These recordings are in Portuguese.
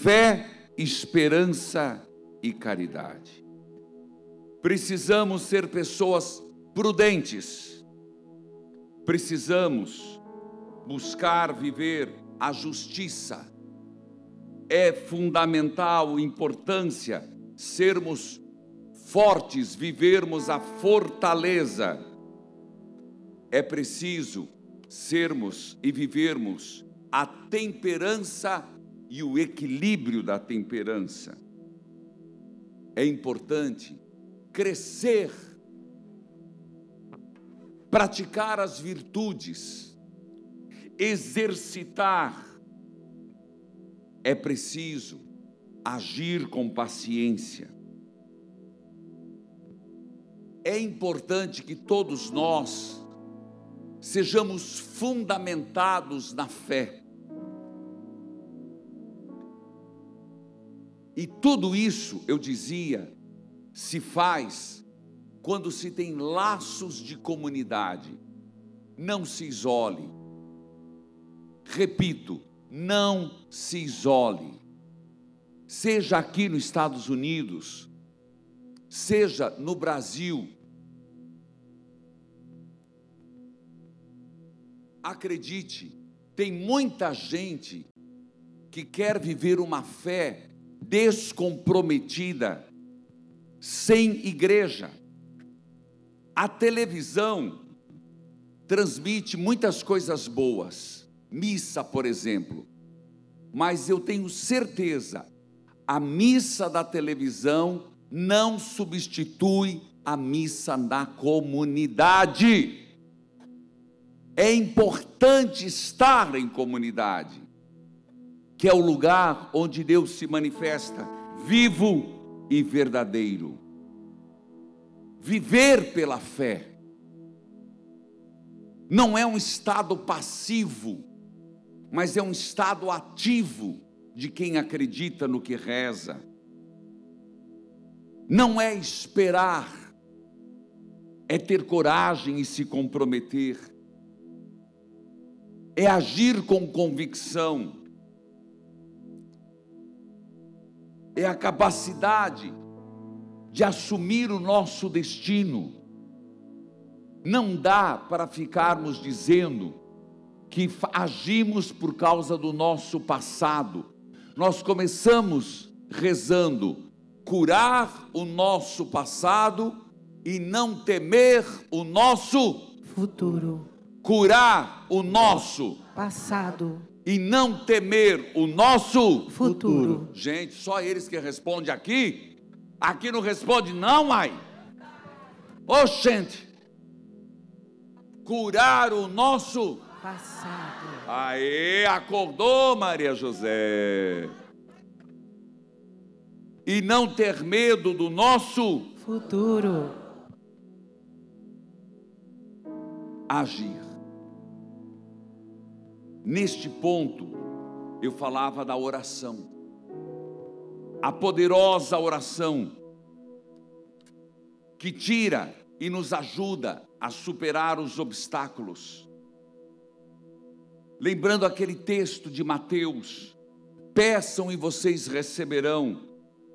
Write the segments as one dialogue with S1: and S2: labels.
S1: fé, esperança e caridade. Precisamos ser pessoas prudentes. Precisamos buscar viver a justiça. É fundamental, importância, sermos fortes, vivermos a fortaleza. É preciso sermos e vivermos a temperança e o equilíbrio da temperança. É importante crescer, praticar as virtudes, exercitar. É preciso agir com paciência. É importante que todos nós sejamos fundamentados na fé. E tudo isso, eu dizia, se faz quando se tem laços de comunidade. Não se isole. Repito, não se isole. Seja aqui nos Estados Unidos, seja no Brasil. Acredite, tem muita gente que quer viver uma fé descomprometida, sem igreja. A televisão transmite muitas coisas boas, missa, por exemplo, mas eu tenho certeza, a missa da televisão não substitui a missa na comunidade. É importante estar em comunidade, que é o lugar onde Deus se manifesta, vivo e verdadeiro. Viver pela fé não é um estado passivo, mas é um estado ativo de quem acredita no que reza. Não é esperar, é ter coragem e se comprometer. É agir com convicção. É a capacidade de assumir o nosso destino. Não dá para ficarmos dizendo que agimos por causa do nosso passado. Nós começamos rezando, curar o nosso passado e não temer o nosso
S2: futuro.
S1: Curar o nosso
S2: passado
S1: e não temer o nosso
S2: futuro.
S1: Gente, só eles que respondem aqui. Aqui não responde não, mãe. Ô, gente. Curar o nosso
S2: passado.
S1: Aê, acordou, Maria José. E não ter medo do nosso
S2: futuro.
S1: Agir. Neste ponto, eu falava da oração. A poderosa oração que tira e nos ajuda a superar os obstáculos. Lembrando aquele texto de Mateus: peçam e vocês receberão,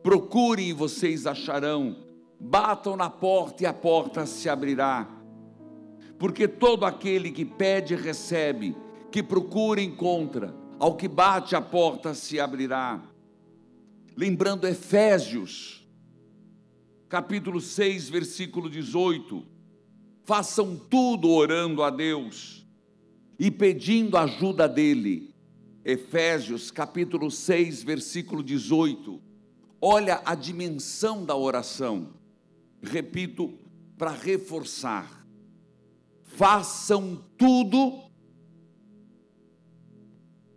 S1: procurem e vocês acharão, batam na porta e a porta se abrirá. Porque todo aquele que pede recebe, que procura encontra, ao que bate a porta se abrirá. Lembrando Efésios, capítulo 6, versículo 18, façam tudo orando a Deus e pedindo ajuda dele. Efésios, capítulo 6, versículo 18, olha a dimensão da oração. Repito, para reforçar, façam tudo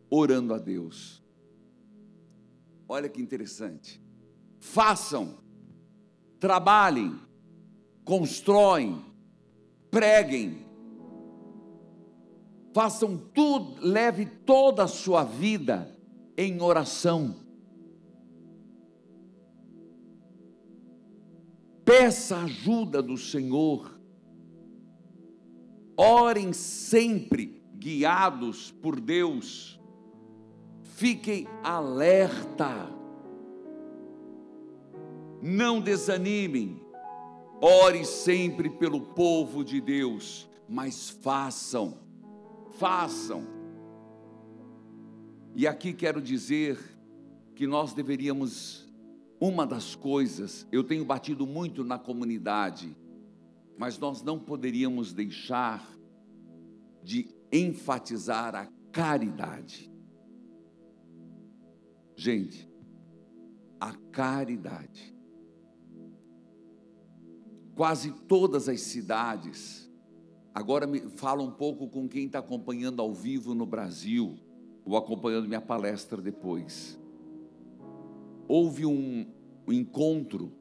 S1: orando a Deus. Olha que interessante. Façam, trabalhem, constroem, preguem, façam tudo, leve toda a sua vida em oração. Peça ajuda do Senhor. Orem sempre guiados por Deus. Fiquem alerta. Não desanimem. Ore sempre pelo povo de Deus, mas façam. E aqui quero dizer que nós deveríamos, uma das coisas, eu tenho batido muito na comunidade, mas nós não poderíamos deixar de enfatizar a caridade. Gente, a caridade. Quase todas as cidades, agora me fala um pouco com quem está acompanhando ao vivo no Brasil, ou acompanhando minha palestra depois. Houve um encontro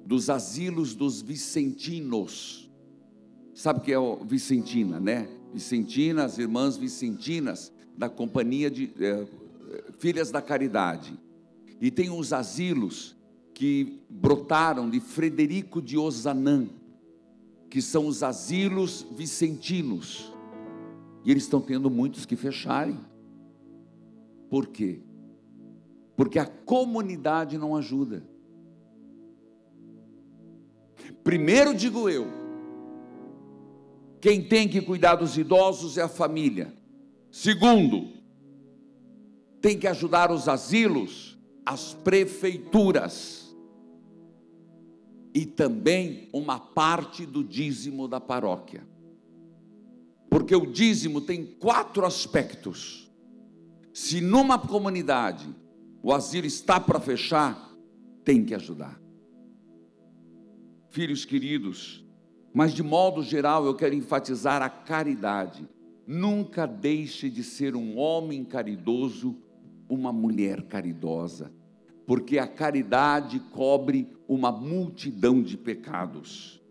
S1: dos asilos dos vicentinos. Sabe o que é o Vicentina, né? Vicentina, as irmãs vicentinas da Companhia de Filhas da Caridade. E tem os asilos que brotaram de Frederico de Ozanam, que são os asilos vicentinos. E eles estão tendo muitos que fecharem. Por quê? Porque a comunidade não ajuda. Primeiro digo eu, quem tem que cuidar dos idosos é a família. Segundo, tem que ajudar os asilos, as prefeituras. E também uma parte do dízimo da paróquia. Porque o dízimo tem 4 aspectos. Se numa comunidade o asilo está para fechar, tem que ajudar. Filhos queridos, mas de modo geral eu quero enfatizar a caridade. Nunca deixe de ser um homem caridoso, uma mulher caridosa, porque a caridade cobre uma multidão de pecados.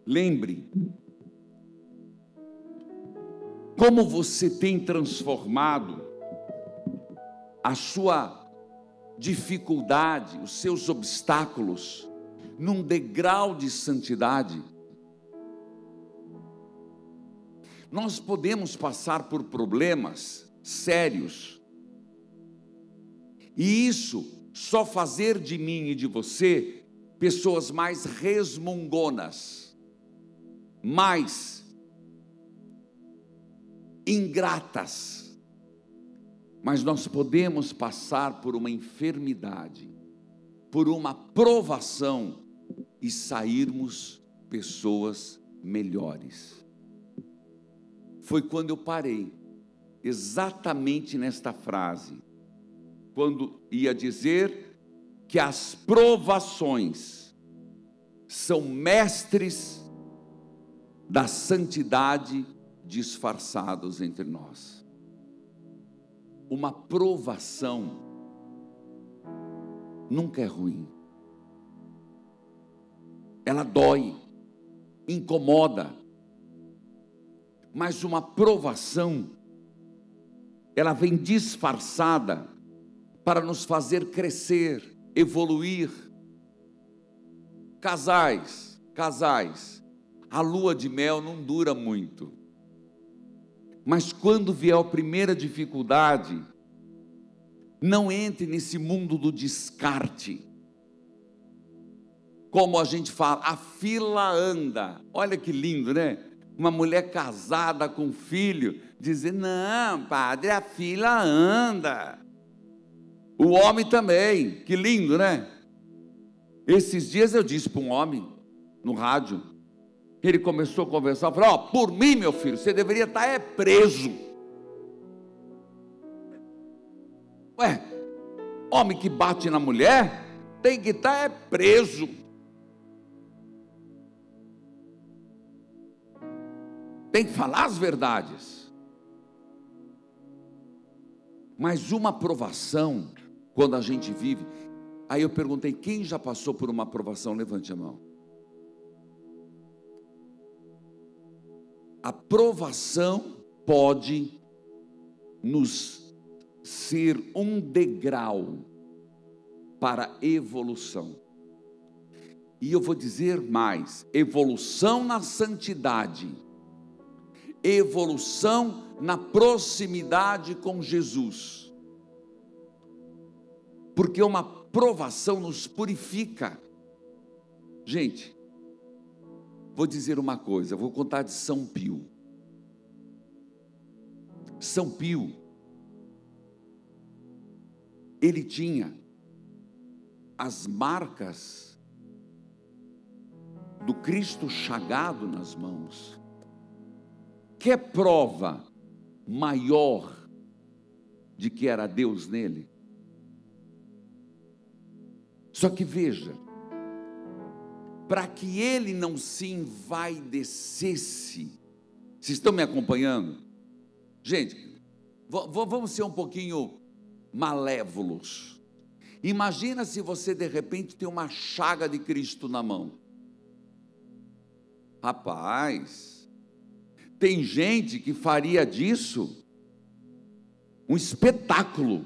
S1: Lembre, como você tem transformado a sua dificuldade, os seus obstáculos, num degrau de santidade. Nós podemos passar por problemas sérios, e isso só fazer de mim e de você pessoas mais resmungonas, mais ingratas. Mas nós podemos passar por uma enfermidade, por uma provação e sairmos pessoas melhores. Foi quando eu parei, exatamente nesta frase, quando ia dizer que as provações são mestres da santidade disfarçados entre nós. Uma provação nunca é ruim. Ela dói, incomoda, mas uma provação, ela vem disfarçada para nos fazer crescer, evoluir. Casais, a lua de mel não dura muito. Mas quando vier a primeira dificuldade, não entre nesse mundo do descarte. Como a gente fala, a fila anda. Olha que lindo, né? Uma mulher casada com filho, dizer, não, padre, a fila anda. O homem também, que lindo, né? Esses dias eu disse para um homem, no rádio, ele começou a conversar, falou, por mim, meu filho, você deveria estar preso. Homem que bate na mulher, tem que estar preso. Tem que falar as verdades. Mas uma provação, quando a gente vive, aí eu perguntei, quem já passou por uma provação? Levante a mão. A provação pode nos ser um degrau para a evolução. E eu vou dizer mais, evolução na santidade, evolução na proximidade com Jesus. Porque uma provação nos purifica. Gente, vou dizer uma coisa, vou contar de São Pio. São Pio, ele tinha as marcas do Cristo chagado nas mãos. Que prova maior de que era Deus nele? Só que veja, para que ele não se envaidecesse, vocês estão me acompanhando? Gente, vamos ser um pouquinho malévolos. Imagina se você de repente tem uma chaga de Cristo na mão. Rapaz, tem gente que faria disso um espetáculo.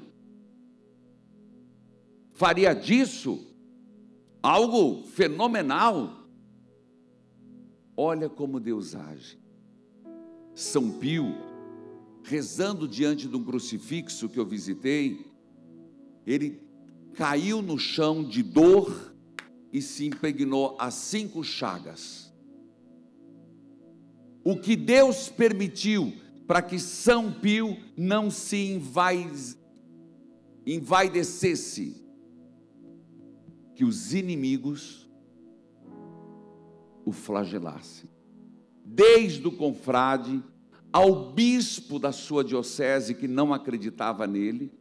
S1: Faria disso algo fenomenal. Olha como Deus age. São Pio, rezando diante de um crucifixo que eu visitei, ele caiu no chão de dor e se impregnou as 5 chagas. O que Deus permitiu para que São Pio não se envaidecesse, que os inimigos o flagelassem, desde o confrade ao bispo da sua diocese, que não acreditava nele,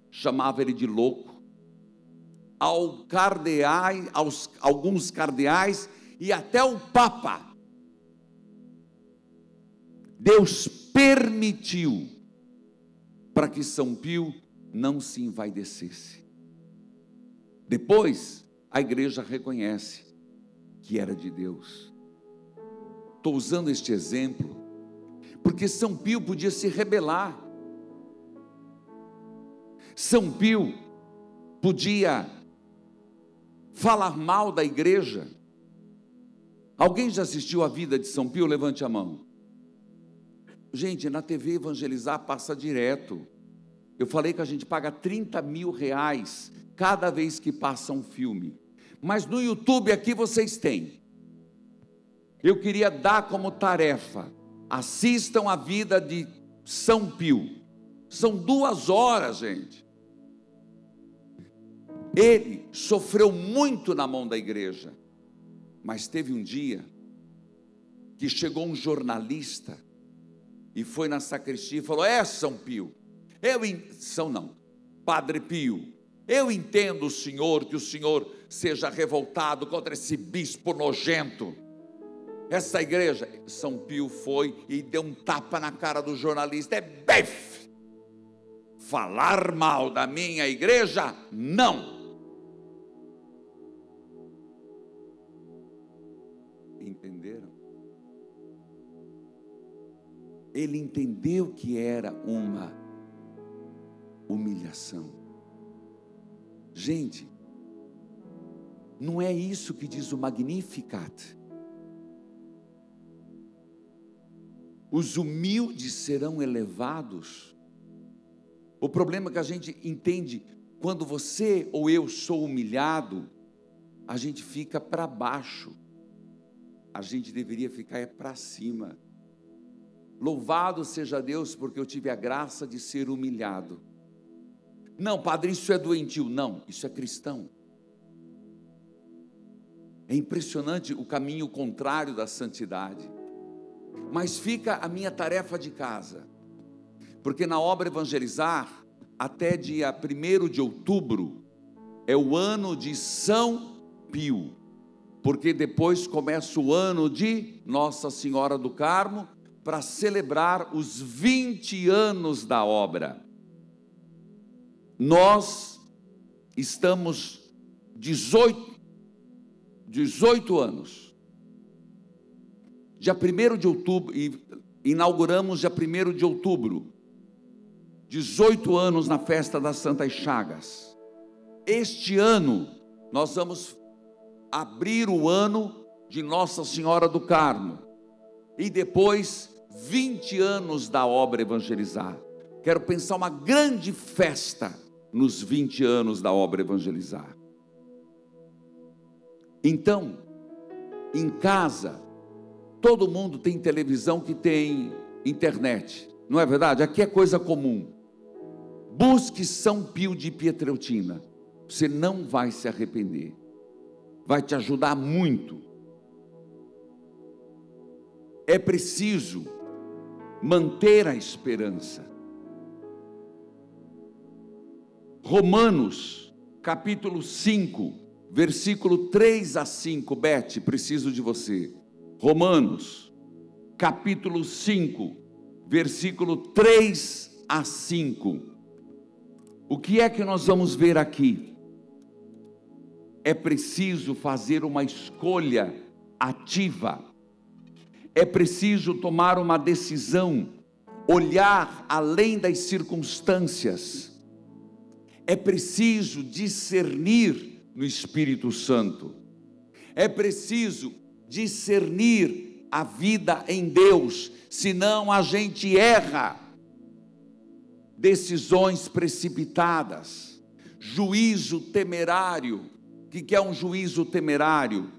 S1: chamava ele de louco, alguns cardeais e até o Papa. Deus permitiu para que São Pio não se envaidecesse. Depois, a igreja reconhece que era de Deus. Estou usando este exemplo porque São Pio podia se rebelar. São Pio podia falar mal da igreja. Alguém já assistiu a vida de São Pio? Levante a mão. Gente, na TV Evangelizar passa direto. Eu falei que a gente paga 30 mil reais cada vez que passa um filme. Mas no YouTube aqui vocês têm. Eu queria dar como tarefa: assistam a vida de São Pio. São 2 horas, gente. Ele sofreu muito na mão da igreja, mas teve um dia que chegou um jornalista e foi na sacristia e falou: São Pio, Padre Pio, eu entendo o senhor, que o senhor seja revoltado contra esse bispo nojento, essa igreja. São Pio foi e deu um tapa na cara do jornalista: é befe, falar mal da minha igreja, não. Entenderam? Ele entendeu que era uma humilhação. Gente, não é isso que diz o Magnificat. Os humildes serão elevados. O problema é que a gente entende, quando você ou eu sou humilhado, a gente fica para baixo. A gente deveria ficar para cima. Louvado seja Deus, porque eu tive a graça de ser humilhado. Não, padre, isso é doentio. Não, isso é cristão. É impressionante o caminho contrário da santidade. Mas fica a minha tarefa de casa, porque na obra Evangelizar, até dia 1º de outubro, é o ano de São Pio, porque depois começa o ano de Nossa Senhora do Carmo, para celebrar os 20 anos da obra. Nós estamos 18 anos. Dia 1º de outubro, e inauguramos dia 1º de outubro, 18 anos na festa das Santas Chagas. Este ano, nós vamos abrir o ano de Nossa Senhora do Carmo, e depois 20 anos da obra Evangelizar. Quero pensar uma grande festa nos 20 anos da obra Evangelizar. Então, em casa, todo mundo tem televisão que tem internet, não é verdade? Aqui é coisa comum. Busque São Pio de Pietrelcina, você não vai se arrepender, vai te ajudar muito. É preciso manter a esperança. Romanos, capítulo 5, versículo 3 a 5, Beth, preciso de você. Romanos, capítulo 5, versículo 3 a 5. O que é que nós vamos ver aqui? É preciso fazer uma escolha ativa. É preciso tomar uma decisão, olhar além das circunstâncias. É preciso discernir no Espírito Santo. É preciso discernir a vida em Deus, senão a gente erra. Decisões precipitadas, juízo temerário. O que é um juízo temerário?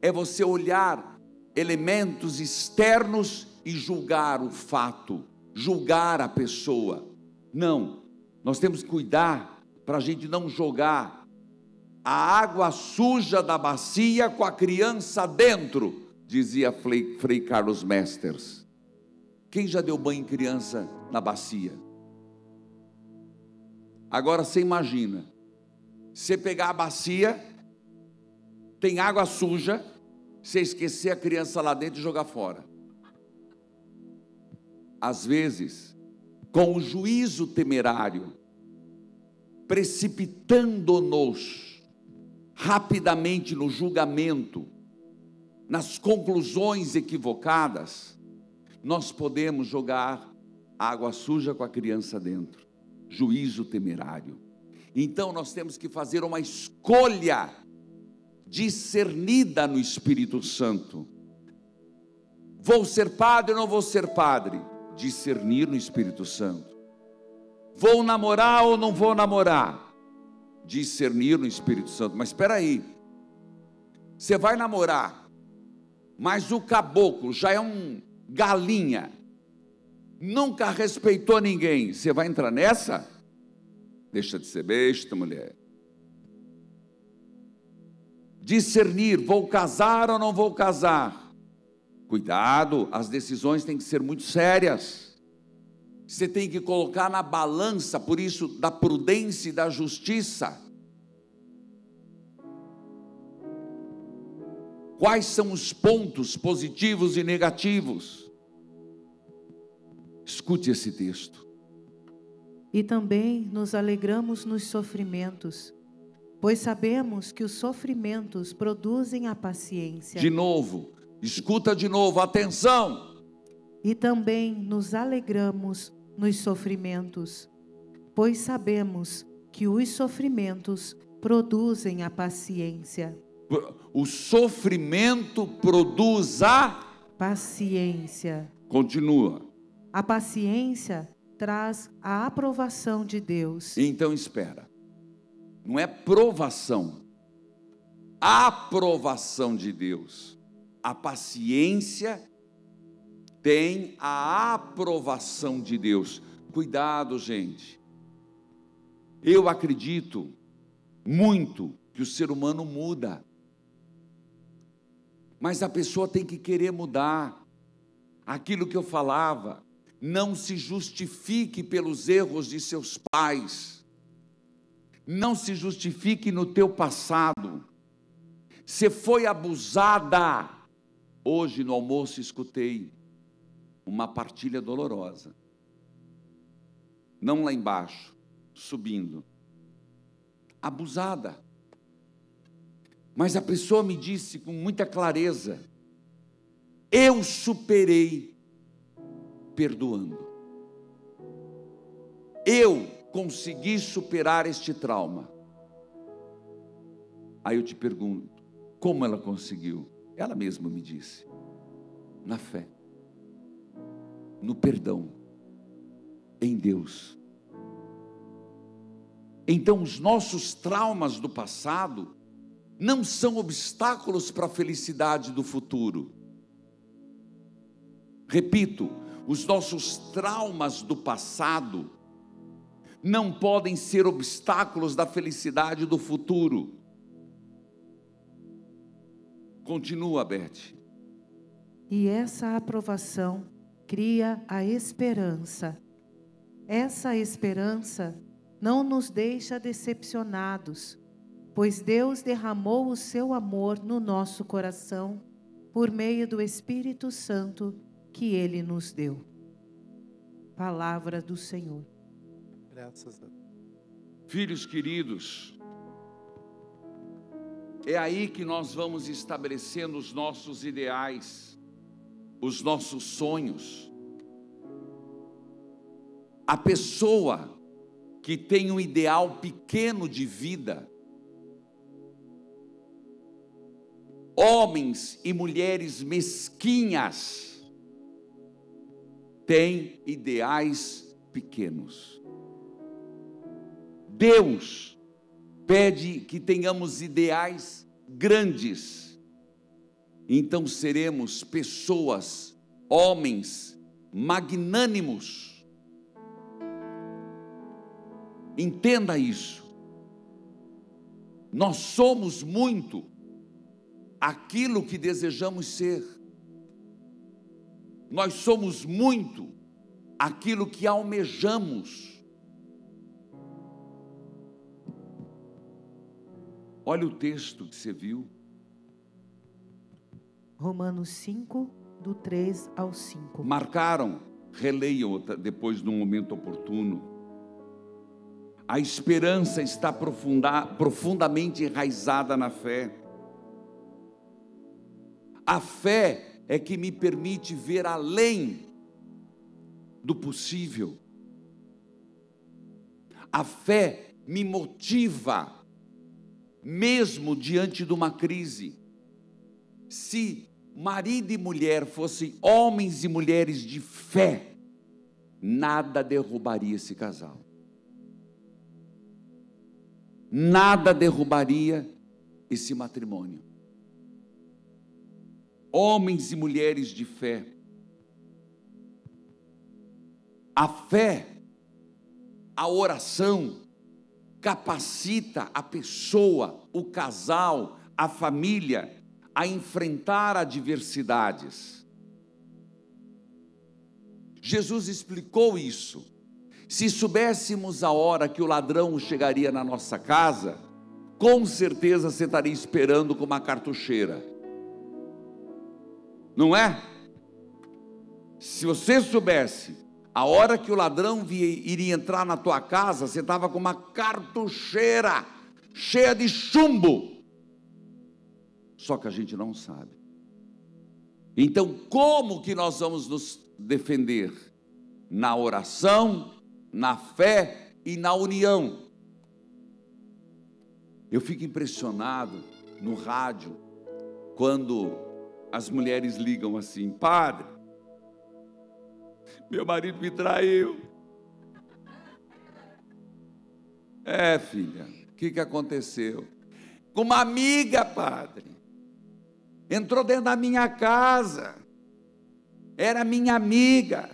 S1: É você olhar elementos externos e julgar o fato, julgar a pessoa. Não, nós temos que cuidar para a gente não jogar a água suja da bacia com a criança dentro, dizia Frei Carlos Mesters. Quem já deu banho em criança na bacia? Agora você imagina, você pegar a bacia, tem água suja, você esquecer a criança lá dentro e jogar fora. Às vezes, com o juízo temerário, precipitando-nos rapidamente no julgamento, nas conclusões equivocadas, nós podemos jogar água suja com a criança dentro. Juízo temerário. Então nós temos que fazer uma escolha discernida no Espírito Santo. Vou ser padre ou não vou ser padre? Discernir no Espírito Santo. Vou namorar ou não vou namorar? Discernir no Espírito Santo. Mas espera aí, você vai namorar, mas o caboclo já é um galinha, nunca respeitou ninguém, você vai entrar nessa? Deixa de ser besta, mulher. Discernir, vou casar ou não vou casar? Cuidado, as decisões têm que ser muito sérias. Você tem que colocar na balança, por isso, da prudência e da justiça. Quais são os pontos positivos e negativos? Escute esse texto.
S2: E também nos alegramos nos sofrimentos, pois sabemos que os sofrimentos produzem a paciência.
S1: De novo, escuta de novo, atenção.
S2: E também nos alegramos nos sofrimentos, pois sabemos que os sofrimentos produzem a paciência.
S1: O sofrimento produz a
S2: paciência.
S1: Continua.
S2: A paciência traz a aprovação de Deus.
S1: Então espera, não é provação, aprovação de Deus. A paciência tem a aprovação de Deus. Cuidado, gente. Eu acredito muito que o ser humano muda, mas a pessoa tem que querer mudar. Aquilo que eu falava, não se justifique pelos erros de seus pais, não se justifique no teu passado. Você foi abusada. Hoje no almoço escutei uma partilha dolorosa, não lá embaixo, subindo, abusada. Mas a pessoa me disse com muita clareza: eu superei perdoando. Eu consegui superar este trauma. Aí eu te pergunto, como ela conseguiu? Ela mesma me disse: na fé. no perdão, em Deus. Então, os nossos traumas do passado não são obstáculos para a felicidade do futuro. Repito, os nossos traumas do passado não podem ser obstáculos da felicidade do futuro. Continua, Beth.
S2: E essa aprovação cria a esperança. Essa esperança não nos deixa decepcionados, pois Deus derramou o seu amor no nosso coração por meio do Espírito Santo que Ele nos deu. Palavra do Senhor.
S3: Graças a Deus.
S1: Filhos queridos, é aí que nós vamos estabelecendo os nossos ideais, os nossos sonhos. A pessoa que tem um ideal pequeno de vida, homens e mulheres mesquinhas, têm ideais pequenos. Deus pede que tenhamos ideais grandes, então seremos pessoas, homens magnânimos. Entenda isso. Nós somos muito aquilo que desejamos ser. Nós somos muito aquilo que almejamos. Olha o texto que você viu.
S2: Romanos 5, do 3 ao 5.
S1: Marcaram? Releiam depois no momento oportuno. A esperança está profundamente enraizada na fé. A fé é que me permite ver além do possível. A fé me motiva mesmo diante de uma crise. Se marido e mulher fossem homens e mulheres de fé, nada derrubaria esse casal. Nada derrubaria esse matrimônio. Homens e mulheres de fé. A fé, a oração, capacita a pessoa, o casal, a família, a enfrentar adversidades. Jesus explicou isso. Se soubéssemos a hora que o ladrão chegaria na nossa casa, com certeza você estaria esperando com uma cartucheira. Não é? Se você soubesse a hora que o ladrão iria entrar na tua casa, você estava com uma cartucheira cheia de chumbo. Só que a gente não sabe. Então, como que nós vamos nos defender? Na oração, na fé e na união. Eu fico impressionado no rádio, quando as mulheres ligam assim: padre, meu marido me traiu. Filha, o que aconteceu? Com uma amiga, padre. Entrou dentro da minha casa. Era minha amiga.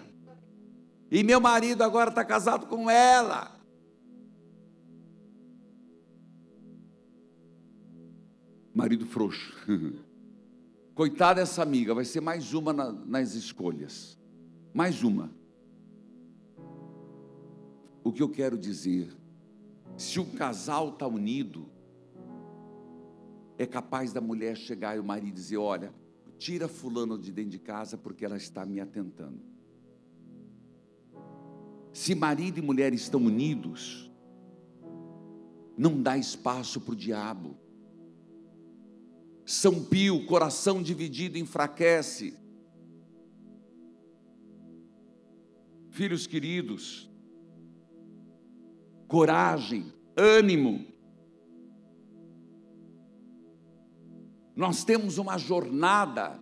S1: E meu marido agora está casado com ela. Marido frouxo. Coitada dessa amiga, vai ser mais uma nas escolhas. Mais uma. O que eu quero dizer, se o casal está unido, é capaz da mulher chegar e o marido dizer: olha, tira fulano de dentro de casa porque ela está me atentando. Se marido e mulher estão unidos, não dá espaço para o diabo. São Pio, coração dividido enfraquece. Filhos queridos, coragem, ânimo. Nós temos uma jornada,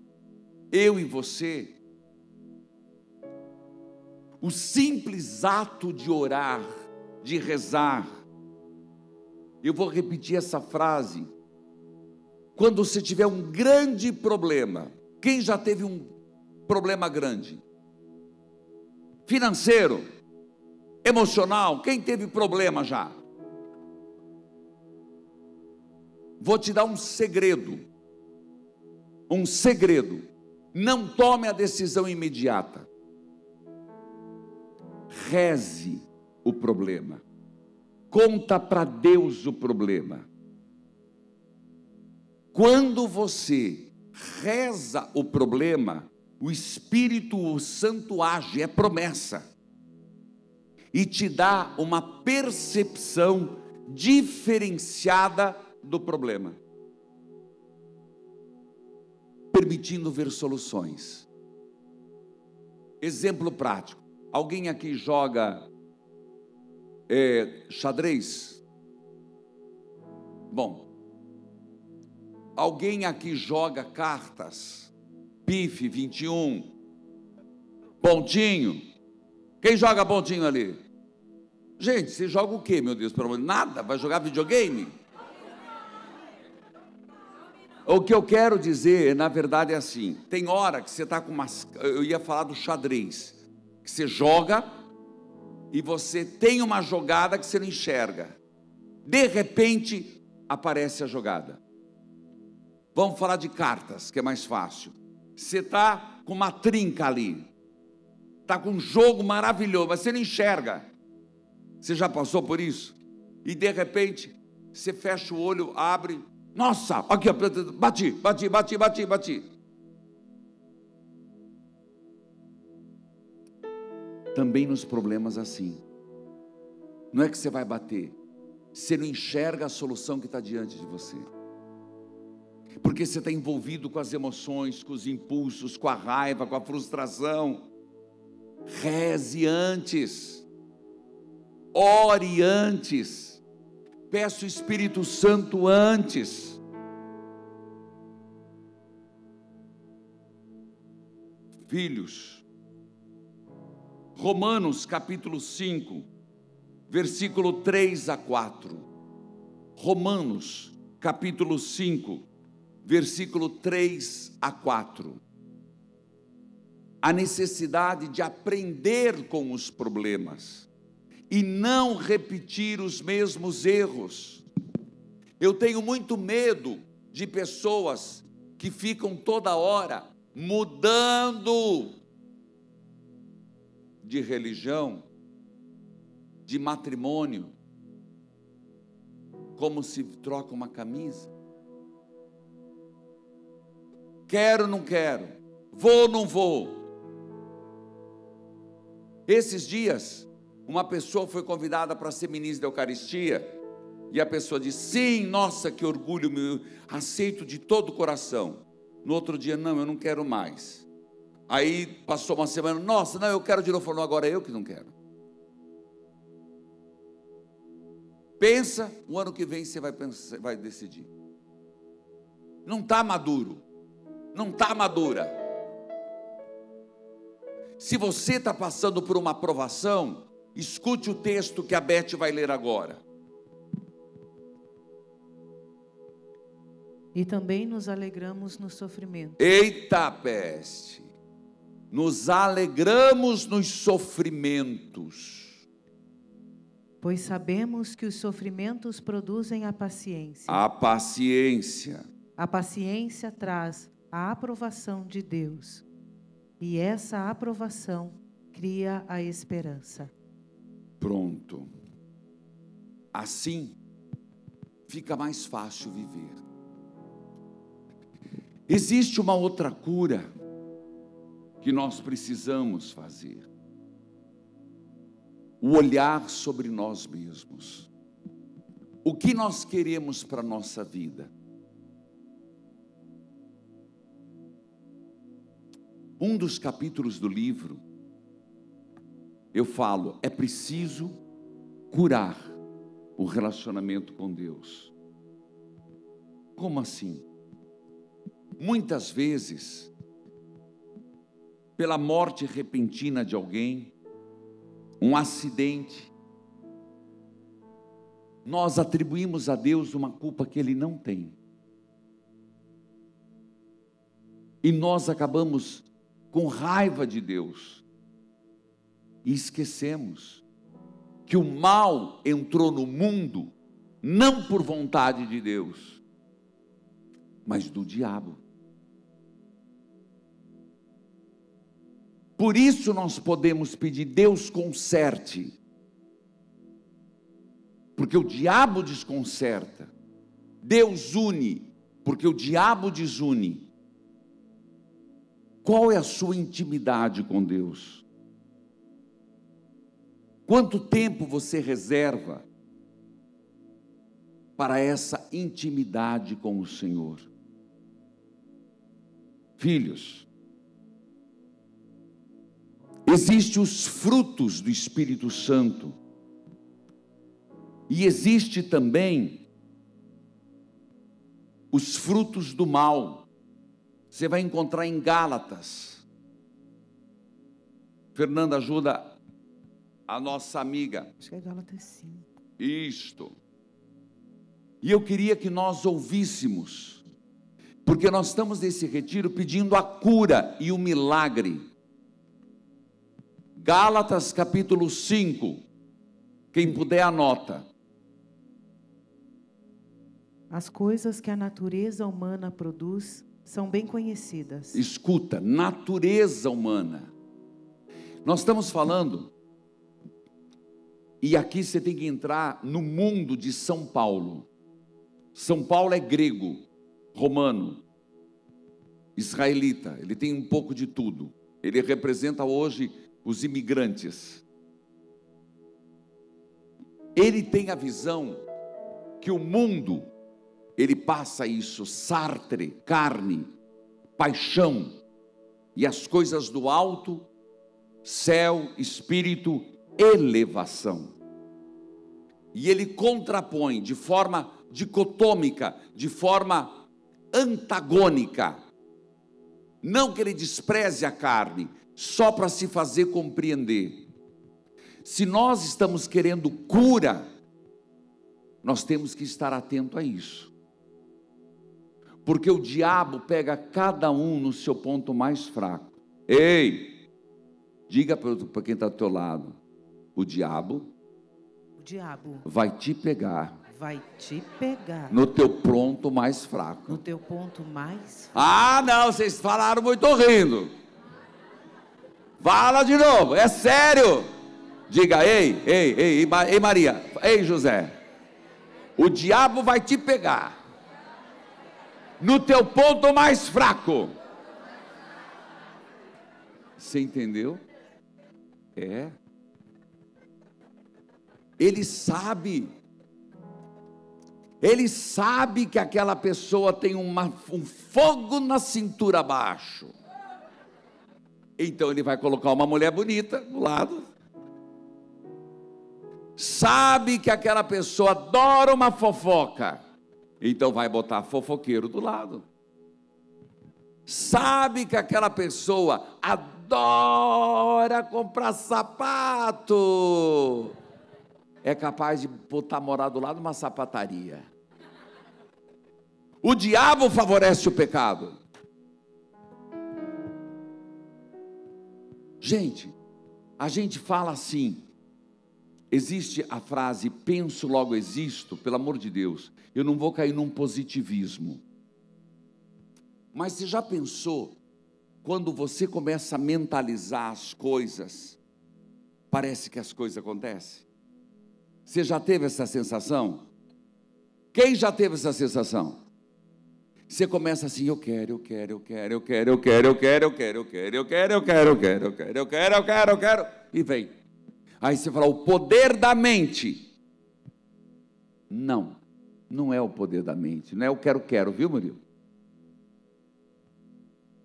S1: eu e você, O simples ato de orar, de rezar. Eu vou repetir essa frase. Quando você tiver um grande problema, quem já teve um problema grande? Financeiro, emocional, quem teve problema já? Vou te dar um segredo. Um segredo. Não tome a decisão imediata. Reze o problema. Conta para Deus o problema. Quando você reza o problema, o Espírito Santo age, é promessa, e te dá uma percepção diferenciada do problema, permitindo ver soluções. Exemplo prático: alguém aqui joga xadrez? Bom, alguém aqui joga cartas? Pife, 21, pontinho? Quem joga pontinho ali? Gente, você joga o quê, meu Deus? Pelo amor de Deus? Nada? Vai jogar videogame? O que eu quero dizer, na verdade, é assim: tem hora que você está com umas... Eu ia falar do xadrez, que você joga e você tem uma jogada que você não enxerga. De repente, aparece a jogada. Vamos falar de cartas, que é mais fácil. Você está com uma trinca ali, está com um jogo maravilhoso, mas você não enxerga. Você já passou por isso? E de repente, você fecha o olho, abre... Nossa, aqui, bati. Também nos problemas assim. Não é que você vai bater, você não enxerga a solução que está diante de você. Porque você está envolvido com as emoções, com os impulsos, com a raiva, com a frustração. Reze antes. Ore antes. Peça o Espírito Santo antes. Filhos, Romanos capítulo 5, versículo 3 a 4. Romanos capítulo 5, versículo 3 a 4. A necessidade de aprender com os problemas e não repetir os mesmos erros. Eu tenho muito medo de pessoas que ficam toda hora mudando de religião, de matrimônio, como se troca uma camisa. Quero, não quero, vou, não vou. Esses dias, uma pessoa foi convidada para ser ministra da Eucaristia, e a pessoa disse: sim, nossa, que orgulho, meu, aceito de todo o coração. No outro dia: não, eu não quero mais. Aí passou uma semana: nossa, não, eu quero de novo. Falou: agora eu que não quero. Pensa, o ano que vem você vai decidir. Não está maduro, não está madura. Se você está passando por uma provação, escute o texto que a Beth vai ler agora.
S2: E também nos alegramos no sofrimento.
S1: Eita peste! Nos alegramos nos sofrimentos.
S2: Pois sabemos que os sofrimentos produzem a paciência.
S1: A paciência.
S2: A paciência traz a aprovação de Deus. E essa aprovação cria a esperança.
S1: Pronto. Assim fica mais fácil viver. Existe uma outra cura que nós precisamos fazer: o olhar sobre nós mesmos. O que nós queremos para a nossa vida? Um dos capítulos do livro, eu falo, é preciso curar o relacionamento com Deus. Como assim? Muitas vezes, pela morte repentina de alguém, um acidente, nós atribuímos a Deus uma culpa que Ele não tem. E nós acabamos com raiva de Deus. E esquecemos que o mal entrou no mundo, não por vontade de Deus, mas do diabo. Por isso nós podemos pedir: Deus conserte. Porque o diabo desconcerta. Deus une, porque o diabo desune. Qual é a sua intimidade com Deus? Quanto tempo você reserva para essa intimidade com o Senhor? Filhos, existem os frutos do Espírito Santo. E existe também os frutos do mal. Você vai encontrar em Gálatas. Fernanda, ajuda a nossa amiga.
S2: Acho que é Gálatas 5.
S1: Isto. E eu queria que nós ouvíssemos, porque nós estamos nesse retiro pedindo a cura e o milagre. Gálatas capítulo 5. Quem puder anota.
S2: As coisas que a natureza humana produz são bem conhecidas.
S1: Escuta, natureza humana. Nós estamos falando, e aqui você tem que entrar no mundo de São Paulo. São Paulo é grego, romano, israelita, ele tem um pouco de tudo. Ele representa hoje os imigrantes. Ele tem a visão que o mundo, ele passa isso: Sartre, carne, paixão, e as coisas do alto, céu, espírito, elevação. E ele contrapõe de forma dicotômica, de forma antagônica. Não que ele despreze a carne, só para se fazer compreender. Se nós estamos querendo cura, nós temos que estar atento a isso. Porque o diabo pega cada um no seu ponto mais fraco. Ei, diga para quem está ao teu lado: o diabo vai te pegar no teu ponto mais fraco.
S2: No teu ponto mais fraco.
S1: Ah, não, vocês falaram muito rindo. Fala de novo, é sério. Diga: ei Maria, ei José, o diabo vai te pegar no teu ponto mais fraco. Você entendeu? É. Ele sabe que aquela pessoa tem um fogo na cintura abaixo. Então ele vai colocar uma mulher bonita do lado. Sabe que aquela pessoa adora uma fofoca. Então vai botar fofoqueiro do lado. Sabe que aquela pessoa adora comprar sapato. É capaz de botar morar do lado de uma sapataria. O diabo favorece o pecado. Gente, a gente fala assim. Existe a frase: penso, logo existo. Pelo amor de Deus, eu não vou cair num positivismo. Mas você já pensou, quando você começa a mentalizar as coisas, parece que as coisas acontecem? Você já teve essa sensação? Quem já teve essa sensação? Você começa assim: eu quero, e vem. Aí você fala: o poder da mente. Não é o poder da mente, não é o quero, viu, Murilo?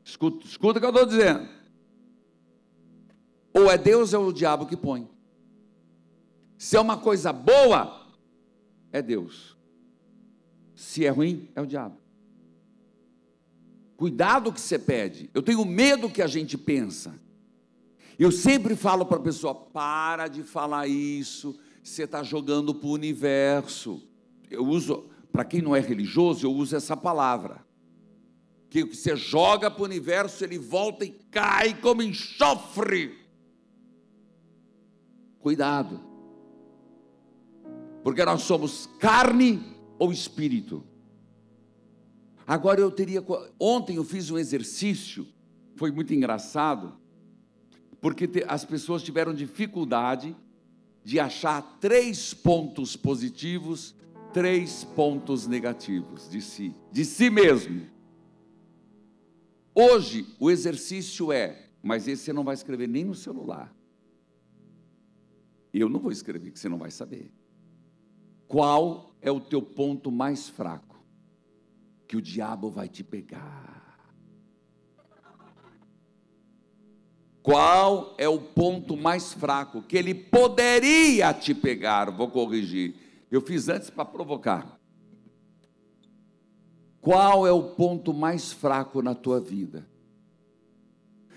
S1: Escuta o que eu estou dizendo. Ou é Deus ou é o diabo que põe. Se é uma coisa boa, é Deus. Se é ruim, é o diabo. Cuidado o que você pede. Eu tenho medo que a gente pensa. Eu sempre falo para a pessoa: para de falar isso, você está jogando para o universo. Eu uso, para quem não é religioso, eu uso essa palavra. Que você joga para o universo, ele volta e cai como enxofre. Cuidado, porque nós somos carne ou espírito. Agora ontem eu fiz um exercício, foi muito engraçado, porque as pessoas tiveram dificuldade de achar 3 pontos positivos, 3 pontos negativos de si mesmo. Hoje o exercício mas esse você não vai escrever nem no celular. Eu não vou escrever, que você não vai saber. Qual é o teu ponto mais fraco? Que o diabo vai te pegar. Qual é o ponto mais fraco que ele poderia te pegar? Vou corrigir. Eu fiz antes para provocar. Qual é o ponto mais fraco na tua vida?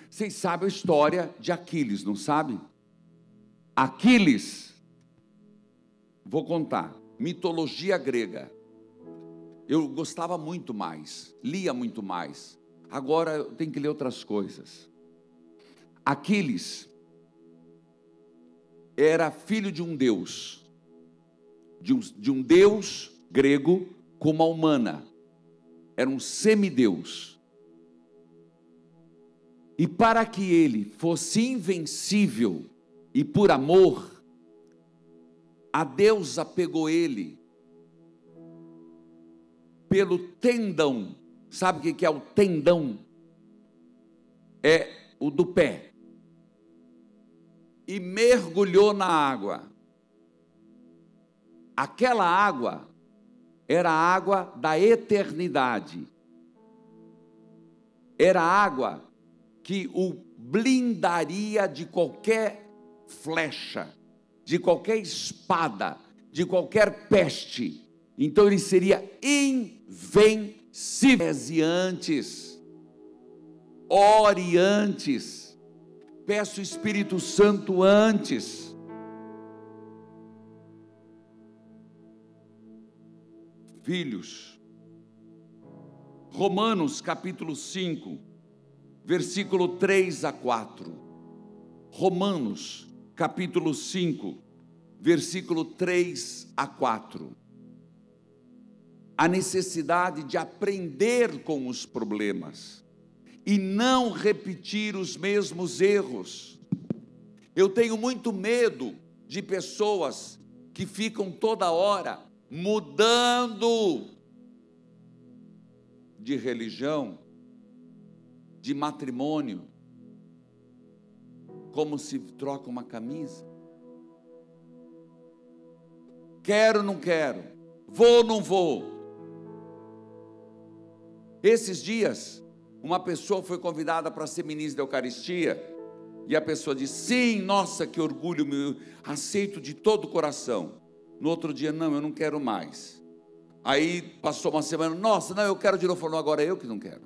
S1: Vocês sabem a história de Aquiles, não sabem? Aquiles, vou contar, mitologia grega. Eu gostava muito mais, lia muito mais. Agora eu tenho que ler outras coisas. Aquiles era filho de um deus, de um deus grego com uma humana. Era um semideus. E para que ele fosse invencível e por amor, a deusa pegou ele pelo tendão. Sabe o que é o tendão? É o do pé. E mergulhou na água. Aquela água era a água da eternidade. Era a água que o blindaria de qualquer flecha, de qualquer espada, de qualquer peste. Então ele seria invencível. Reze antes, ore antes, peça o Espírito Santo antes. Filhos, Romanos capítulo 5, versículo 3 a 4. Romanos capítulo 5, versículo 3 a 4. A necessidade de aprender com os problemas e não repetir os mesmos erros. Eu tenho muito medo de pessoas que ficam toda hora mudando de religião, de matrimônio, como se troca uma camisa. Quero, não quero, vou, não vou. Esses dias, uma pessoa foi convidada para ser ministra da Eucaristia, e a pessoa disse: sim, nossa, que orgulho, meu, aceito de todo o coração. No outro dia: não, eu não quero mais. Aí passou uma semana: nossa, não, eu quero de novo. Falou: agora eu que não quero.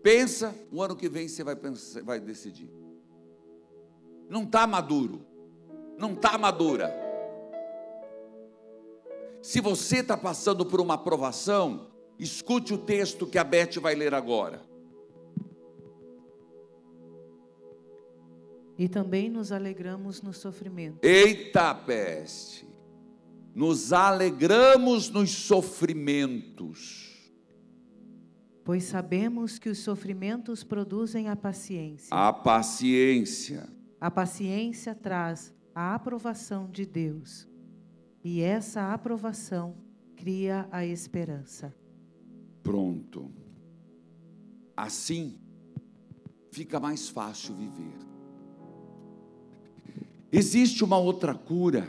S1: Pensa, o ano que vem você vai decidir. Não está maduro, não está madura. Se você está passando por uma provação, escute o texto que a Beth vai ler agora.
S2: E também nos alegramos no sofrimento.
S1: Eita peste! Nos alegramos nos sofrimentos.
S2: Pois sabemos que os sofrimentos produzem a paciência.
S1: A paciência.
S2: A paciência traz a aprovação de Deus. E essa aprovação cria a esperança.
S1: Pronto. Assim, fica mais fácil viver. Existe uma outra cura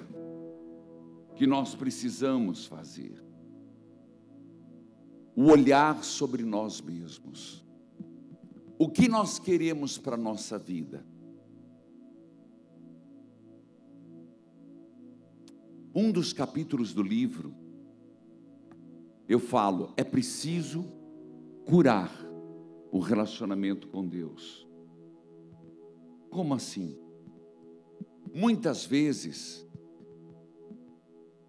S1: que nós precisamos fazer. O olhar sobre nós mesmos. O que nós queremos para a nossa vida? Um dos capítulos do livro, eu falo, é preciso curar o relacionamento com Deus. Como assim? Muitas vezes,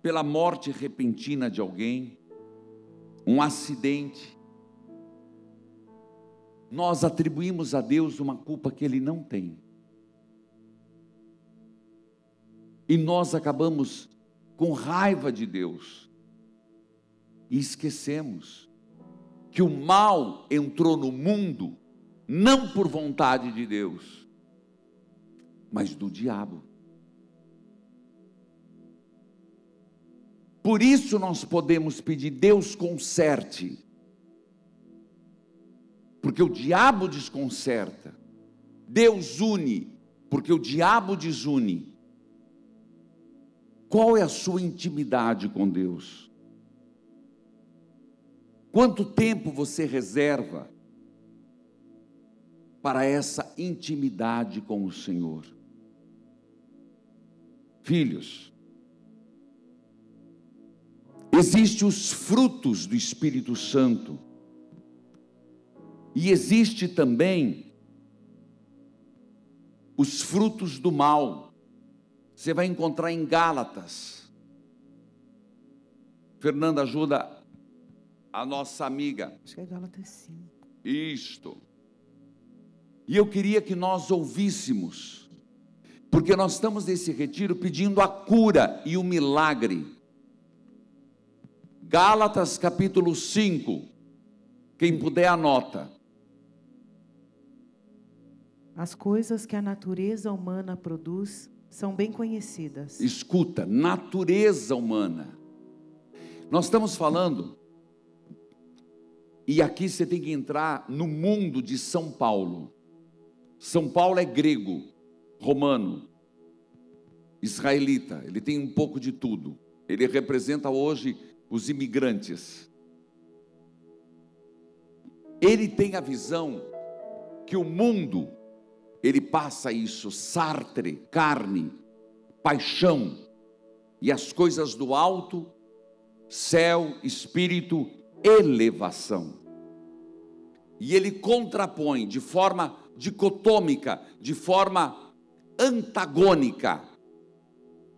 S1: pela morte repentina de alguém, um acidente, nós atribuímos a Deus uma culpa que Ele não tem. E nós acabamos com raiva de Deus. E esquecemos que o mal entrou no mundo, não por vontade de Deus, mas do diabo. Por isso nós podemos pedir: Deus conserte. Porque o diabo desconcerta. Deus une, porque o diabo desune. Qual é a sua intimidade com Deus? Quanto tempo você reserva para essa intimidade com o Senhor? Filhos, existem os frutos do Espírito Santo, e existe também os frutos do mal. Você vai encontrar em Gálatas. Fernanda, ajuda a nossa amiga.
S2: Acho que é Gálatas 5.
S1: Isto. E eu queria que nós ouvíssemos, porque nós estamos nesse retiro pedindo a cura e o milagre. Gálatas capítulo 5, quem puder anota.
S2: As coisas que a natureza humana produz são bem conhecidas.
S1: Escuta, natureza humana. Nós estamos falando, e aqui você tem que entrar no mundo de São Paulo. São Paulo é grego, romano, israelita, ele tem um pouco de tudo. Ele representa hoje os imigrantes. Ele tem a visão que o mundo, ele passa isso: Sartre, carne, paixão, e as coisas do alto, céu, espírito, elevação. E ele contrapõe de forma dicotômica, de forma antagônica.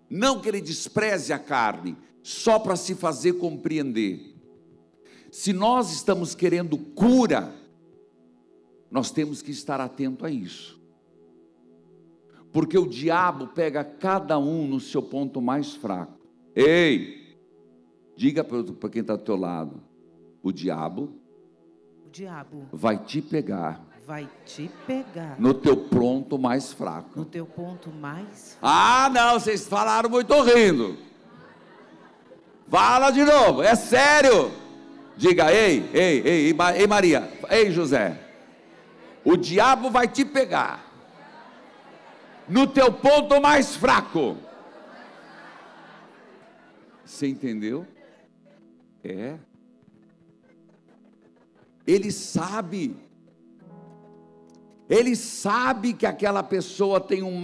S1: Não que ele despreze a carne, só para se fazer compreender. Se nós estamos querendo cura, nós temos que estar atento a isso. Porque o diabo pega cada um no seu ponto mais fraco. Ei, diga para quem está do teu lado: o diabo vai te pegar no teu ponto mais fraco.
S2: No teu ponto mais fraco.
S1: Ah, não, vocês falaram muito rindo. Fala de novo, é sério. Diga: ei Maria, ei José, o diabo vai te pegar no teu ponto mais fraco. Você entendeu? É. Ele sabe que aquela pessoa tem um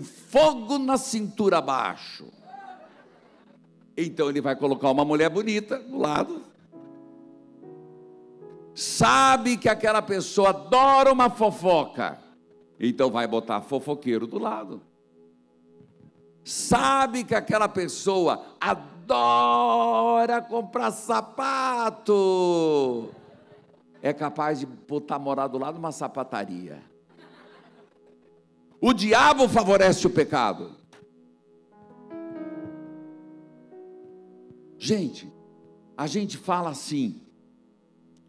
S1: fogo na cintura abaixo. Então ele vai colocar uma mulher bonita do lado. Sabe que aquela pessoa adora uma fofoca. Então vai botar fofoqueiro do lado. Sabe que aquela pessoa adora comprar sapato. É capaz de botar morar do lado de uma sapataria. O diabo favorece o pecado. Gente, a gente fala assim,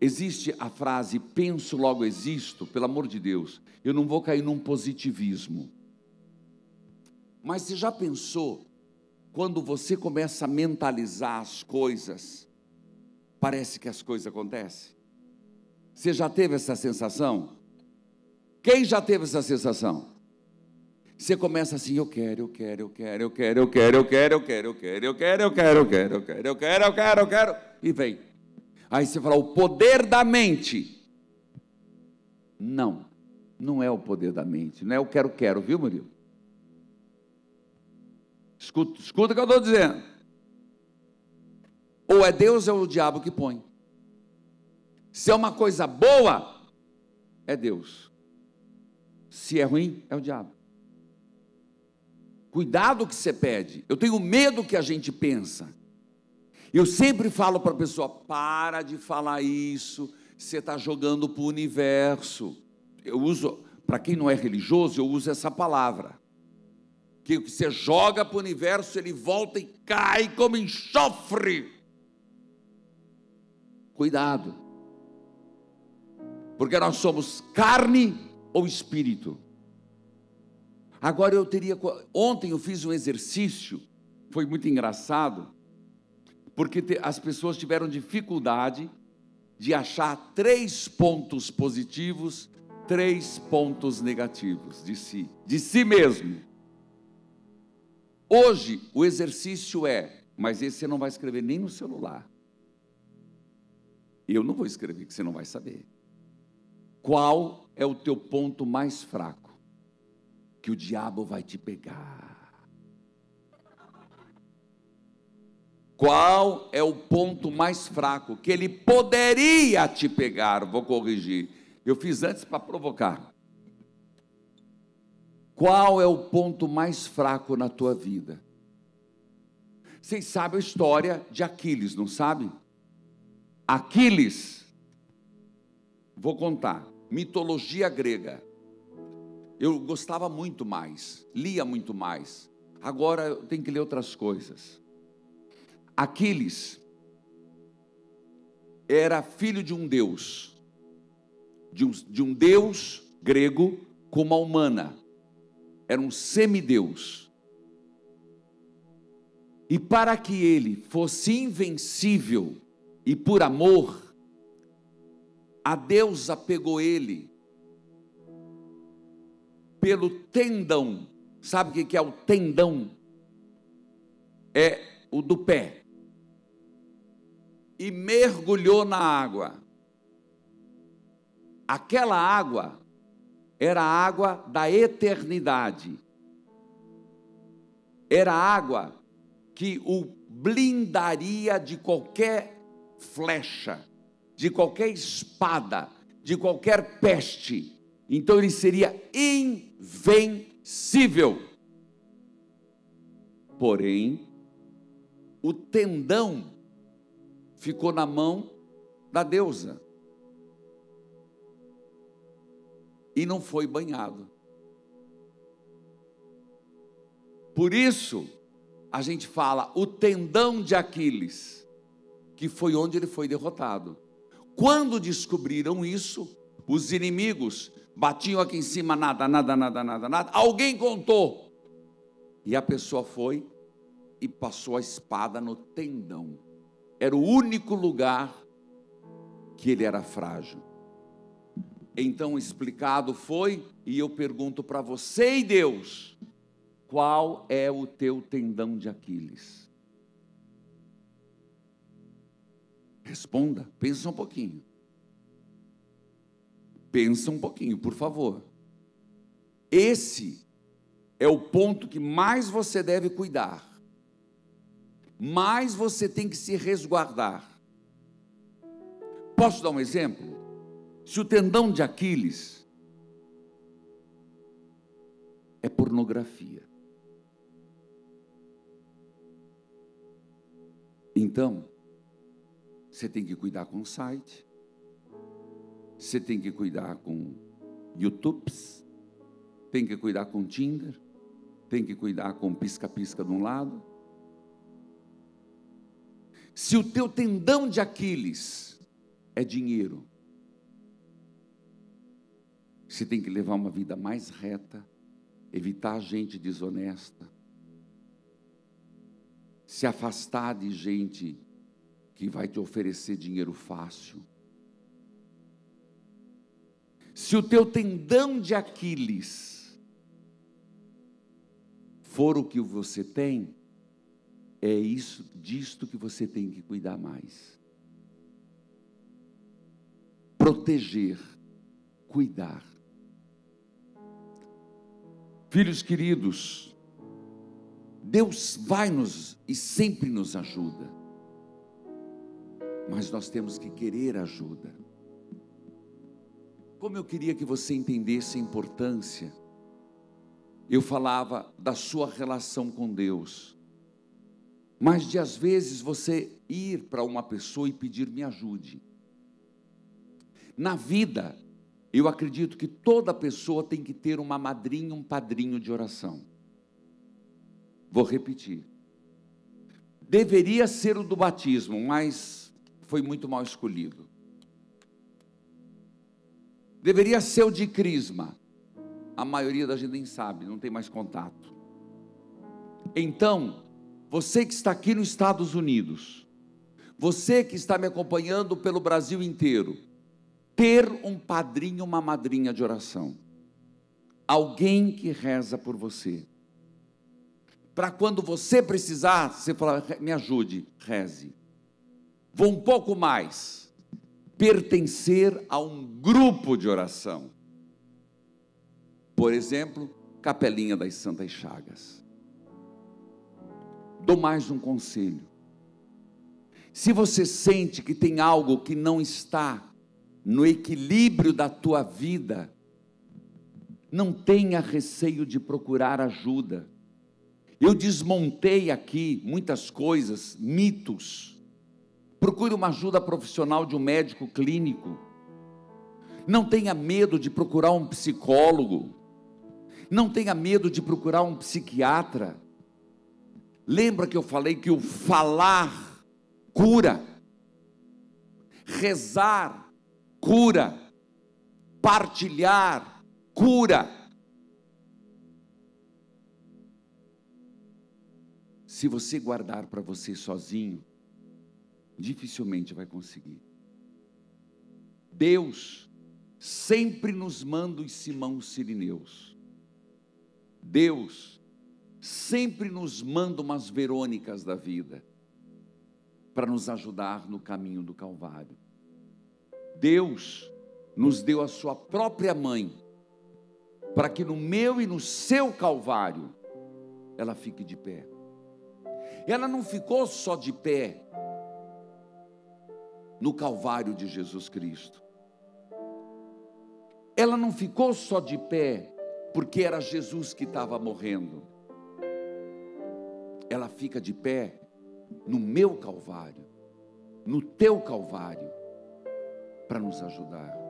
S1: existe a frase penso logo existo. Pelo amor de Deus, eu não vou cair num positivismo, mas você já pensou, quando você começa a mentalizar as coisas, parece que as coisas acontecem? Você já teve essa sensação? Quem já teve essa sensação? Você começa assim: eu quero, e vem. Aí você fala: o poder da mente. Não é o poder da mente, não é o quero, viu, Murilo? Escuta o que eu estou dizendo. Ou é Deus ou é o diabo que põe. Se é uma coisa boa, é Deus. Se é ruim, é o diabo. Cuidado que você pede. Eu tenho medo que a gente pensa. Eu sempre falo para a pessoa, para de falar isso, você está jogando para o universo. Eu uso, para quem não é religioso, eu uso essa palavra. Que o que você joga para o universo, ele volta e cai como enxofre. Cuidado. Porque nós somos carne ou espírito. Agora ontem eu fiz um exercício, foi muito engraçado, porque as pessoas tiveram dificuldade de achar 3 pontos positivos, 3 pontos negativos de si mesmo. Hoje o exercício mas esse você não vai escrever nem no celular. Eu não vou escrever, que você não vai saber. Qual é o teu ponto mais fraco? Que o diabo vai te pegar. Qual é o ponto mais fraco? Que ele poderia te pegar. Vou corrigir. Eu fiz antes para provocar. Qual é o ponto mais fraco na tua vida? Vocês sabem a história de Aquiles, não sabem? Aquiles, vou contar, mitologia grega. Eu gostava muito mais, lia muito mais. Agora eu tenho que ler outras coisas. Aquiles era filho de um deus, de um deus grego com uma humana. Era um semideus. E para que ele fosse invencível e por amor, a deusa pegou ele pelo tendão. Sabe o que é o tendão? É o do pé. E mergulhou na água. Aquela água era a água da eternidade. Era a água que o blindaria de qualquer flecha, de qualquer espada, de qualquer peste. Então ele seria invencível. Porém, o tendão ficou na mão da deusa e não foi banhado. Por isso, a gente fala o tendão de Aquiles, que foi onde ele foi derrotado. Quando descobriram isso, os inimigos batiam aqui em cima, nada. Alguém contou. E a pessoa foi e passou a espada no tendão. Era o único lugar que ele era frágil. Então explicado foi, e eu pergunto para você e Deus, qual é o teu tendão de Aquiles? Responda, pensa um pouquinho. Pensa um pouquinho, por favor. Esse é o ponto que mais você deve cuidar. Mais você tem que se resguardar. Posso dar um exemplo? Se o tendão de Aquiles é pornografia, então você tem que cuidar com o site, você tem que cuidar com YouTube, tem que cuidar com Tinder, tem que cuidar com pisca-pisca de um lado. Se o teu tendão de Aquiles é dinheiro, você tem que levar uma vida mais reta, evitar gente desonesta, se afastar de gente que vai te oferecer dinheiro fácil. Se o teu tendão de Aquiles for o que você tem, é disto que você tem que cuidar mais. Proteger, cuidar. Filhos queridos, Deus vai e sempre nos ajuda, mas nós temos que querer ajuda. Como eu queria que você entendesse a importância, eu falava da sua relação com Deus, mas de às vezes você ir para uma pessoa e pedir: me ajude. Na vida, eu acredito que toda pessoa tem que ter uma madrinha, um padrinho de oração. Vou repetir. Deveria ser o do batismo, mas foi muito mal escolhido. Deveria ser o de crisma. A maioria da gente nem sabe, não tem mais contato. Então, você que está aqui nos Estados Unidos, você que está me acompanhando pelo Brasil inteiro, ter um padrinho, uma madrinha de oração, alguém que reza por você, para quando você precisar, você falar: me ajude, reze. Vou um pouco mais, pertencer a um grupo de oração. Por exemplo, Capelinha das Santas Chagas. Dou mais um conselho. Se você sente que tem algo que não está no equilíbrio da tua vida, não tenha receio de procurar ajuda. Eu desmontei aqui muitas coisas, mitos. Procure uma ajuda profissional de um médico clínico. Não tenha medo de procurar um psicólogo. Não tenha medo de procurar um psiquiatra. Lembra que eu falei que o falar cura, rezar cura, partilhar cura. Se você guardar para você sozinho, dificilmente vai conseguir. Deus sempre nos manda os Simãos Sirineus. Deus sempre nos manda umas Verônicas da vida, para nos ajudar no caminho do Calvário. Deus nos deu a sua própria mãe, para que no meu e no seu Calvário, ela fique de pé. Ela não ficou só de pé no Calvário de Jesus Cristo. Ela não ficou só de pé porque era Jesus que estava morrendo. Ela fica de pé no meu Calvário, no teu Calvário, para nos ajudar.